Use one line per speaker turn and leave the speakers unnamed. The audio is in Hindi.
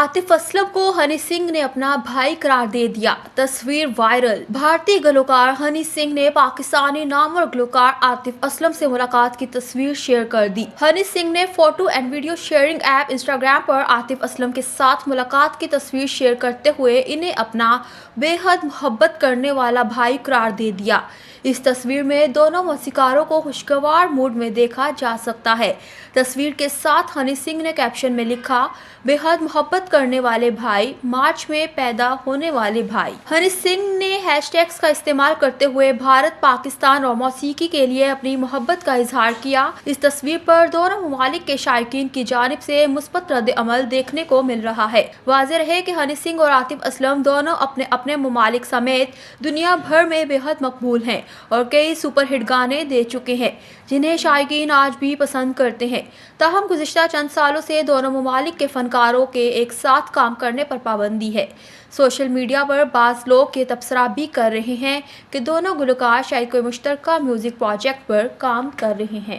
आतिफ असलम को हनी सिंह ने अपना भाई करार दे दिया, तस्वीर वायरल। भारतीय गुलकार हनी सिंह ने पाकिस्तानी नामवर गुलकार आतिफ असलम से मुलाकात की तस्वीर शेयर कर दी। हनी सिंह ने photo and video sharing app Instagram पर आतिफ असलम के साथ मुलाकात की तस्वीर शेयर करते हुए इन्हें अपना बेहद मोहब्बत करने वाला भाई करार दे दिया। इस तस्वीर में दोनों मौसीकारों को खुशगवार मूड में देखा जा सकता है। तस्वीर के साथ हनी सिंह ने कैप्शन में लिखा, बेहद मोहब्बत करने वाले भाई, मार्च में पैदा होने वाले भाई। हनी सिंह ने हैशटैग्स का इस्तेमाल करते हुए भारत, पाकिस्तान और मौसीकी के लिए अपनी मोहब्बत का इजहार किया। इस तस्वीर पर दोनों ममालिक के शायकीन की जानिब से मुस्बत रद्द अमल देखने को मिल रहा है। वाज़ेह रहे कि हनी सिंह और आतिफ असलम दोनों अपने अपने ममालिक समेत दुनिया भर में बेहद मकबूल हैं और कई सुपरहिट गाने दे चुके हैं जिन्हें शायकीन आज भी पसंद करते हैं। ताहम गुज़िश्ता चंद सालों से दोनों ममालिक के फनकारों के एक साथ काम करने पर पाबंदी है। सोशल मीडिया पर बाज़ लोग ये तबसरा भी कर रहे हैं कि दोनों गुलकार शायद कोई मुश्तरका म्यूज़िक प्रोजेक्ट पर काम कर रहे हैं।